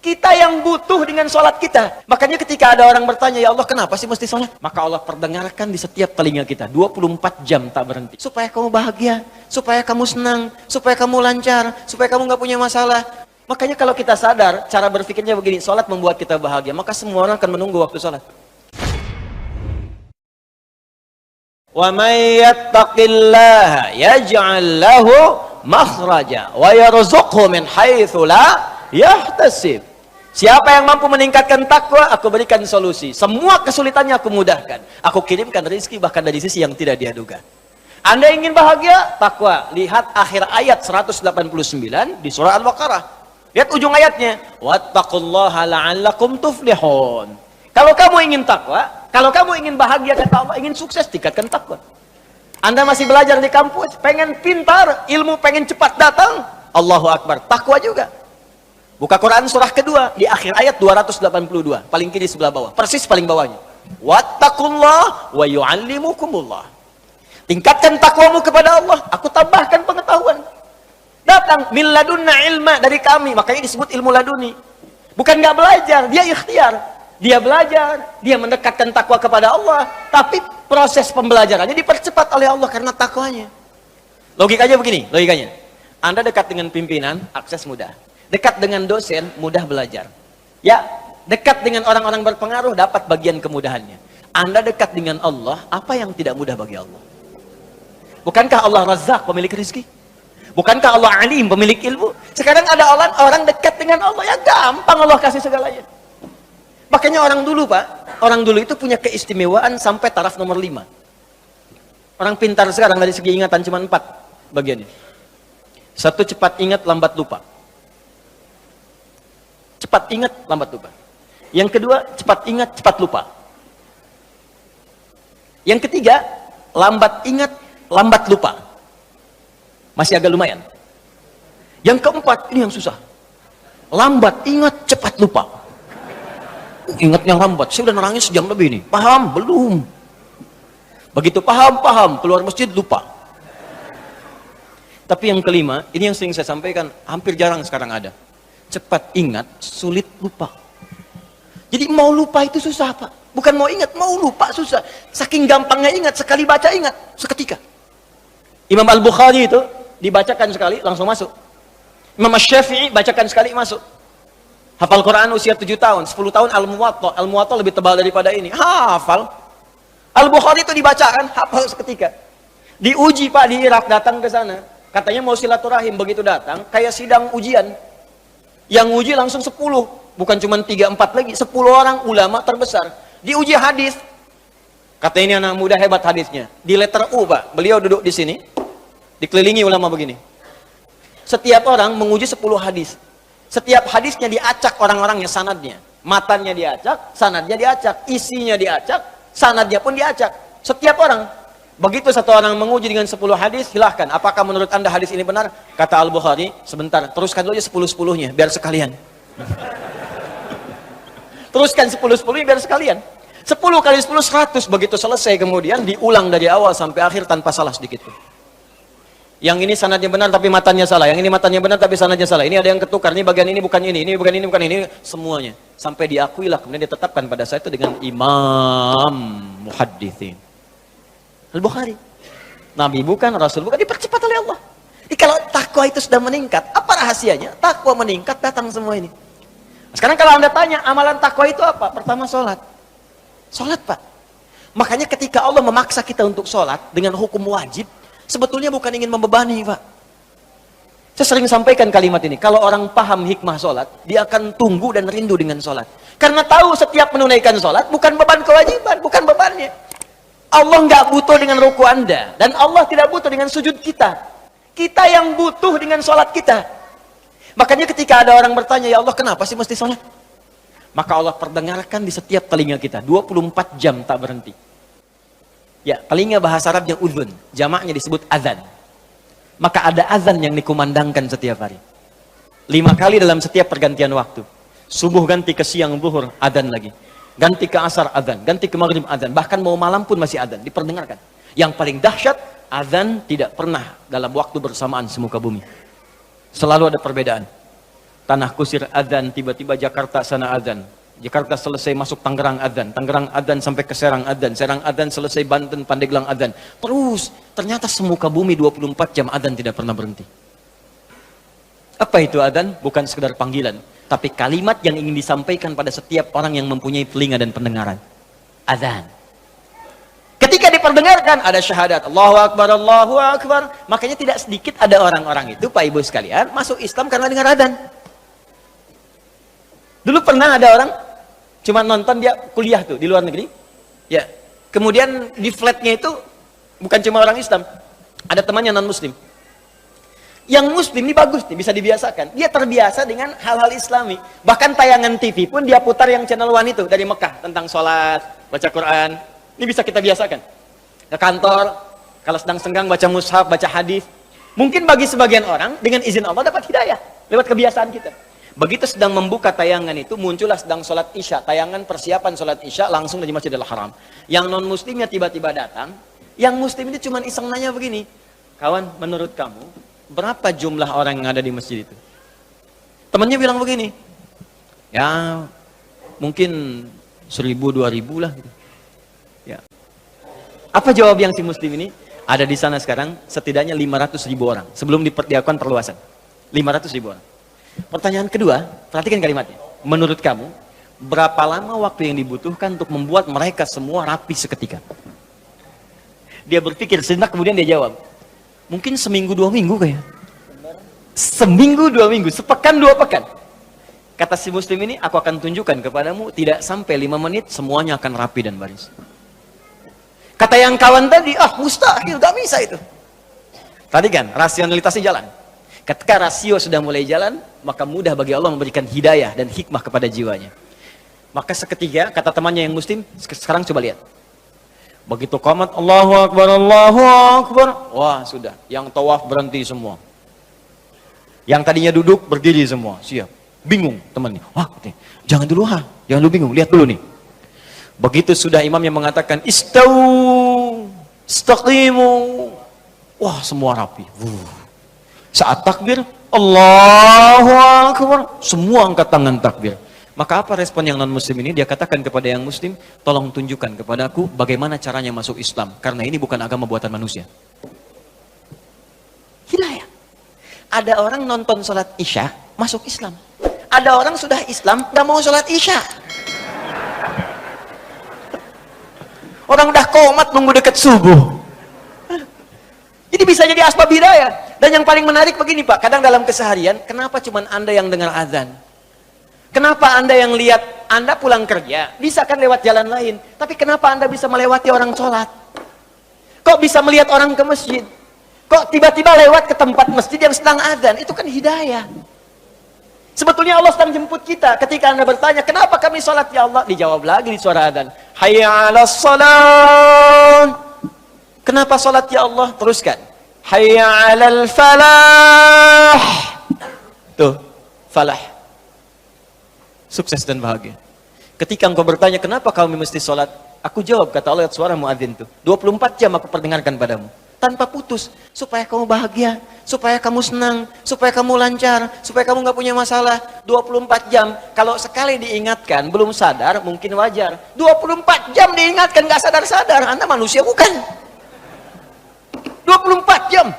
Kita yang butuh dengan sholat kita. Makanya ketika ada orang bertanya, ya Allah kenapa sih mesti sholat? Maka Allah perdengarkan di setiap telinga kita. 24 jam tak berhenti. Supaya kamu bahagia, supaya kamu senang, supaya kamu lancar, supaya kamu nggak punya masalah. Makanya kalau kita sadar, cara berpikirnya begini, sholat membuat kita bahagia. Maka semua orang akan menunggu waktu sholat. Wa may yattaqillaha yaj'al lahu makhraja wa yarzuqhu min haitsu la yahtasib. Siapa yang mampu meningkatkan takwa, aku berikan solusi. Semua kesulitannya aku mudahkan. Aku kirimkan rezeki bahkan dari sisi yang tidak dia duga. Anda ingin bahagia? Takwa. Lihat akhir ayat 189 di surah Al-Baqarah. Lihat ujung ayatnya. Wattaqullaha la'allakum tuflihun. Kalau kamu ingin takwa, kalau kamu ingin bahagia kata Allah, ingin sukses, tingkatkan takwa. Anda masih belajar di kampus, pengen pintar, ilmu pengen cepat datang, Allahu Akbar. Takwa juga. Buka Quran surah kedua di akhir ayat 282, paling kiri sebelah bawah, persis paling bawahnya. Wattaqullah wa yu'allimukumullah. Tingkatkan takwamu kepada Allah, aku tambahkan pengetahuan. Datang min ladunna ilma, dari kami, makanya disebut ilmu laduni. Bukan nggak belajar, dia ikhtiar. Dia belajar, dia mendekatkan takwa kepada Allah, tapi proses pembelajarannya dipercepat oleh Allah karena takwanya. Logikanya begini, logikanya. Anda dekat dengan pimpinan, akses mudah. Dekat dengan dosen, mudah belajar. Ya, dekat dengan orang-orang berpengaruh, dapat bagian kemudahannya. Anda dekat dengan Allah, apa yang tidak mudah bagi Allah? Bukankah Allah Razzaq, pemilik rezeki? Bukankah Allah Alim, pemilik ilmu? Sekarang ada orang dekat dengan Allah, ya gampang Allah kasih segalanya. Makanya orang dulu Pak, orang dulu itu punya keistimewaan sampai taraf nomor 5. Orang pintar sekarang dari segi ingatan cuma 4 bagiannya. 1, cepat ingat, lambat lupa. Cepat ingat, lambat lupa. Yang kedua, cepat ingat, cepat lupa. Yang ketiga, lambat ingat, lambat lupa. Masih agak lumayan. Yang keempat, ini yang susah. Lambat ingat, cepat lupa. Ingatnya lambat, saya udah nerangin sejam lebih nih. Paham? Belum. Begitu paham, keluar masjid lupa. Tapi yang kelima, ini yang sering saya sampaikan, hampir jarang sekarang ada. Cepat ingat, sulit lupa. Jadi mau lupa itu susah Pak. Bukan mau ingat, mau lupa susah. Saking gampangnya ingat, sekali baca ingat, seketika. Imam Al-Bukhari itu dibacakan sekali, langsung masuk. Imam Asy-Syafi'i bacakan sekali, masuk. Hafal Quran usia 7 tahun, 10 tahun Al-Muwatta. Al-Muwatta lebih tebal daripada ini. Hafal. Al-Bukhari itu dibacakan, hafal seketika. Diuji Pak di Irak, datang ke sana. Katanya mau silaturahim, begitu datang, kayak sidang ujian. Yang uji langsung 10, bukan cuma 3-4 lagi, 10 orang ulama terbesar. Diuji hadis. Kata ini anak muda hebat hadisnya. Di letter U Pak, beliau duduk di sini, dikelilingi ulama begini. Setiap orang menguji 10 hadis. Setiap hadisnya diacak orang-orangnya, sanadnya. Matanya diacak, sanadnya diacak, isinya diacak, sanadnya pun diacak. Setiap orang. Begitu satu orang menguji dengan 10 hadis, silahkan. Apakah menurut anda hadis ini benar? Kata Al-Bukhari, sebentar, teruskan dulu aja 10-10-nya, biar sekalian. Teruskan 10-10-nya biar sekalian. 10 kali 10, 100. Begitu selesai kemudian, diulang dari awal sampai akhir tanpa salah sedikit. Yang ini sanadnya benar tapi matanya salah. Yang ini matanya benar tapi sanadnya salah. Ini ada yang ketukar, ini bagian ini bukan ini bukan ini, bukan ini. Semuanya. Sampai diakuilah, kemudian ditetapkan pada saat itu dengan Imam Muhaddithin. Al-Bukhari. Nabi bukan, Rasul bukan, dipercepat oleh Allah. Jadi kalau takwa itu sudah meningkat, apa rahasianya? Takwa meningkat, datang semua ini. Sekarang kalau anda tanya, amalan takwa itu apa? Pertama sholat. Sholat Pak. Makanya ketika Allah memaksa kita untuk sholat dengan hukum wajib, sebetulnya bukan ingin membebani Pak. Saya sering sampaikan kalimat ini, kalau orang paham hikmah sholat, dia akan tunggu dan rindu dengan sholat. Karena tahu setiap menunaikan sholat, bukan beban kewajiban, bukan bebannya. Allah nggak butuh dengan ruku anda, dan Allah tidak butuh dengan sujud kita. Kita yang butuh dengan sholat kita. Makanya ketika ada orang bertanya, ya Allah kenapa sih mesti sholat? Maka Allah perdengarkan di setiap telinga kita, 24 jam tak berhenti. Ya, telinga bahasa Arabnya udhun, jamaknya disebut azan. Maka ada azan yang dikumandangkan setiap hari. 5 kali dalam setiap pergantian waktu. Subuh ganti ke siang, zuhur, azan lagi. Ganti ke asar, azan. Ganti ke maghrib, azan. Bahkan mau malam pun masih azan, diperdengarkan. Yang paling dahsyat, azan tidak pernah dalam waktu bersamaan semuka bumi. Selalu ada perbedaan. Tanah Kusir adzan, tiba-tiba Jakarta sana adzan. Jakarta selesai masuk Tangerang adzan, Tangerang adzan sampai ke Serang adzan, Serang adzan selesai Banten, Pandeglang adzan. Terus ternyata semuka bumi 24 jam adzan tidak pernah berhenti. Apa itu adzan? Bukan sekedar panggilan, tapi kalimat yang ingin disampaikan pada setiap orang yang mempunyai telinga dan pendengaran. Adzan. Ketika diperdengarkan ada syahadat, Allahu Akbar, Allahu Akbar. Makanya tidak sedikit ada orang-orang itu, Pak Ibu sekalian, masuk Islam karena dengar adzan. Dulu pernah ada orang cuma nonton, dia kuliah tuh di luar negeri. Ya. Kemudian di flatnya itu bukan cuma orang Islam, ada temannya non muslim. Yang muslim ini bagus nih, bisa dibiasakan. Dia terbiasa dengan hal-hal Islami. Bahkan tayangan TV pun dia putar yang channel One itu dari Mekah tentang sholat, baca Quran. Ini bisa kita biasakan. Ke kantor, kalau sedang senggang baca mushaf, baca hadis. Mungkin bagi sebagian orang dengan izin Allah dapat hidayah lewat kebiasaan kita. Begitu sedang membuka tayangan itu, muncullah sedang sholat isya, tayangan persiapan sholat isya langsung dari Masjidil Haram. Yang non muslimnya tiba-tiba datang, yang muslim ini cuma iseng nanya begini, kawan, menurut kamu berapa jumlah orang yang ada di masjid itu? Temannya bilang begini, ya mungkin 1000, 2000 lah gitu. Ya. Apa jawab yang si muslim ini? Ada di sana sekarang setidaknya 500.000 orang sebelum dilakukan perluasan. 500.000 orang. Pertanyaan kedua, perhatikan kalimatnya. Menurut kamu, berapa lama waktu yang dibutuhkan untuk membuat mereka semua rapi seketika? Dia berpikir sejenak, kemudian dia jawab, mungkin seminggu 2 minggu kayak. Seminggu 2 minggu, sepekan 2 pekan. Kata si muslim ini, aku akan tunjukkan kepadamu, tidak sampai 5 menit semuanya akan rapi dan baris. Kata yang kawan tadi, mustahil, gak bisa itu. Tadi kan, rasionalitasnya jalan. Ketika rasio sudah mulai jalan, maka mudah bagi Allah memberikan hidayah dan hikmah kepada jiwanya. Maka seketika, kata temannya yang muslim, sekarang coba lihat. Begitu qamat, Allahu Akbar, Allahu Akbar. Wah, sudah. Yang tawaf berhenti semua. Yang tadinya duduk, berdiri semua. Siap. Bingung temannya. Wah, jangan dulu jangan dulu bingung. Lihat dulu nih. Begitu sudah imam yang mengatakan, Istau, istaqimu. Wah, semua rapi. Saat takbir, Allahu Akbar, semua angkat tangan takbir. Maka apa respon yang non muslim ini? Dia katakan kepada yang muslim, tolong tunjukkan kepadaku bagaimana caranya masuk Islam, karena ini bukan agama buatan manusia. Hidayah. Ada orang nonton sholat isya masuk Islam, ada orang sudah Islam gak mau sholat isya. Orang udah qomat nunggu dekat subuh. Jadi bisa jadi asbab hidayah. Dan yang paling menarik begini Pak, kadang dalam keseharian, kenapa cuma Anda yang dengar azan? Kenapa Anda yang lihat, Anda pulang kerja, bisa kan lewat jalan lain, tapi kenapa Anda bisa melewati orang sholat? Kok bisa melihat orang ke masjid? Kok tiba-tiba lewat ke tempat masjid yang sedang azan? Itu kan hidayah. Sebetulnya Allah sedang jemput kita. Ketika Anda bertanya, kenapa kami sholat ya Allah? Dijawab lagi di suara azan. Hayya 'alas shalah. Kenapa sholat ya Allah? Teruskan. Hayya 'alal falah. Tuh, falah. Sukses dan bahagia. Ketika engkau bertanya, kenapa kami mesti sholat? Aku jawab, kata Allah, suara muadzin tuh. 24 jam aku perdengarkan padamu. Tanpa putus. Supaya kamu bahagia. Supaya kamu senang. Supaya kamu lancar. Supaya kamu gak punya masalah. 24 jam. Kalau sekali diingatkan, belum sadar, mungkin wajar. 24 jam diingatkan, gak sadar-sadar. Anda manusia bukan. 24 jam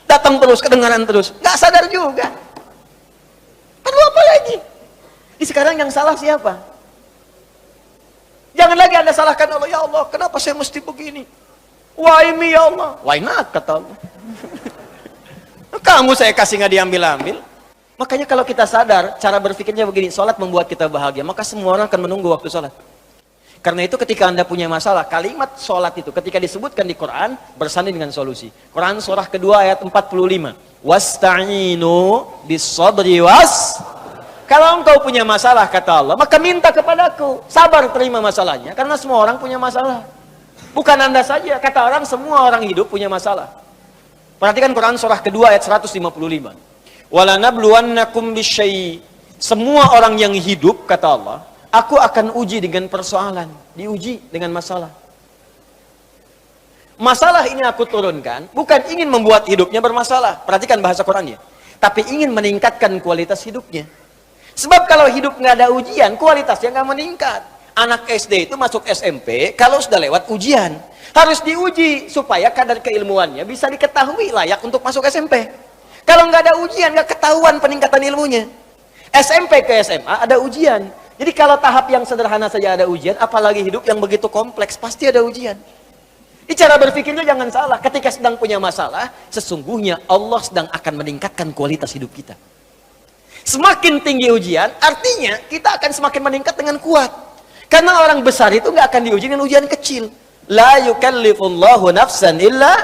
datang terus, kedengaran terus, nggak sadar juga. Perlu apa lagi? Di sekarang yang salah siapa? Jangan lagi Anda salahkan Allah, ya Allah, kenapa saya mesti begini? Why me ya Allah? Why not, kata Allah. Kamu saya kasih nggak diambil-ambil. Makanya kalau kita sadar, cara berpikirnya begini, sholat membuat kita bahagia, maka semua orang akan menunggu waktu sholat. Karena itu ketika Anda punya masalah, kalimat sholat itu ketika disebutkan di Quran, bersanding dengan solusi. Quran surah kedua ayat 45. Wasta'inu bis-sabri Kalau engkau punya masalah, kata Allah, maka minta kepadaku. Sabar terima masalahnya, karena semua orang punya masalah. Bukan Anda saja, kata orang, semua orang hidup punya masalah. Perhatikan Quran surah kedua ayat 155. Walanabluwannakum bisyai. Semua orang yang hidup, kata Allah, aku akan uji dengan persoalan, diuji dengan masalah. Masalah ini aku turunkan, bukan ingin membuat hidupnya bermasalah. Perhatikan bahasa Qurannya. tapi ingin meningkatkan kualitas hidupnya. Sebab kalau hidup nggak ada ujian, kualitasnya nggak meningkat. Anak SD itu masuk SMP kalau sudah lewat ujian. Harus diuji supaya kadar keilmuannya bisa diketahui layak untuk masuk SMP. Kalau nggak ada ujian, nggak ketahuan peningkatan ilmunya. SMP ke SMA ada ujian. Jadi kalau tahap yang sederhana saja ada ujian, apalagi hidup yang begitu kompleks, pasti ada ujian. Ini cara berpikirnya jangan salah. Ketika sedang punya masalah, sesungguhnya Allah sedang akan meningkatkan kualitas hidup kita. Semakin tinggi ujian, artinya kita akan semakin meningkat dengan kuat. Karena orang besar itu nggak akan diuji dengan ujian kecil. La yukallifullahu nafsan illa.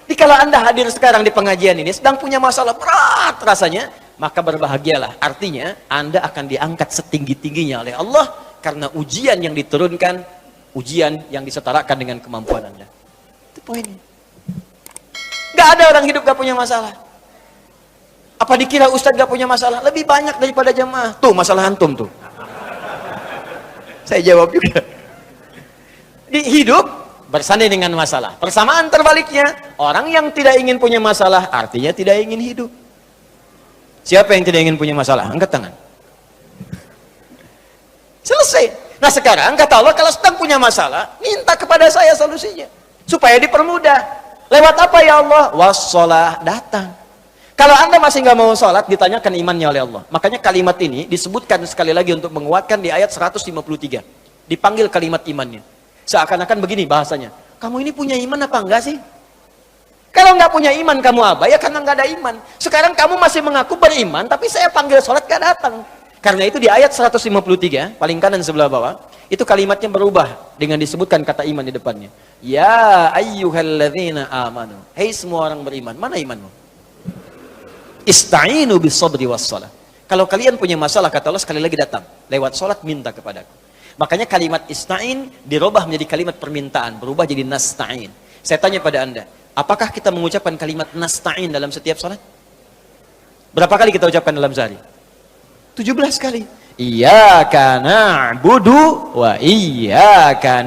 Jadi kalau Anda hadir sekarang di pengajian ini, sedang punya masalah berat rasanya, maka berbahagialah. Artinya, Anda akan diangkat setinggi-tingginya oleh Allah, karena ujian yang diturunkan, ujian yang disetarakan dengan kemampuan Anda. Itu poinnya. Gak ada orang hidup gak punya masalah. Apa dikira Ustadz gak punya masalah? Lebih banyak daripada jamaah. Tuh masalah antum tuh. Saya jawab juga. Di hidup bersanding dengan masalah. Persamaan terbaliknya, orang yang tidak ingin punya masalah artinya tidak ingin hidup. Siapa yang tidak ingin punya masalah? Angkat tangan. Selesai. Nah sekarang kata Allah, kalau sedang punya masalah, minta kepada saya solusinya supaya dipermudah. Lewat apa ya Allah? Wassalah, datang. Kalau Anda masih nggak mau sholat, ditanyakan imannya oleh Allah. Makanya kalimat ini disebutkan sekali lagi untuk menguatkan di ayat 153. Dipanggil kalimat imannya. Seakan-akan begini bahasanya. Kamu ini punya iman apa enggak sih? Kalau nggak punya iman kamu apa? Ya karena nggak ada iman. Sekarang kamu masih mengaku beriman, tapi saya panggil sholat nggak datang. Karena itu di ayat 153, paling kanan sebelah bawah, itu kalimatnya berubah dengan disebutkan kata iman di depannya. Ya ayyuhalladzina amanu. Hei semua orang beriman, mana imanmu? Ista'inu bis-sabri was-shalah. Kalau kalian punya masalah, kata Allah, sekali lagi datang. Lewat salat minta kepadaku. Makanya kalimat ista'in dirubah menjadi kalimat permintaan, berubah jadi nasta'in. Saya tanya pada Anda, apakah kita mengucapkan kalimat nasta'in dalam setiap salat? Berapa kali kita ucapkan dalam sehari? 17 kali. Iyyaka na'budu wa iyyaka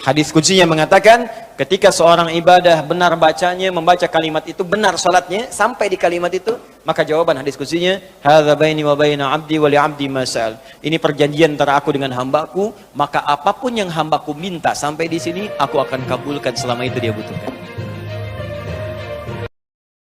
Hadis kuncinya mengatakan, ketika seorang ibadah benar bacanya, membaca kalimat itu, benar salatnya, sampai di kalimat itu, maka jawaban hadis kuncinya, hadza baini wa baina 'abdi wa li 'abdi ma sa'al. Ini perjanjian antara aku dengan hambaku, maka apapun yang hambaku minta sampai di sini, aku akan kabulkan selama itu dia butuhkan.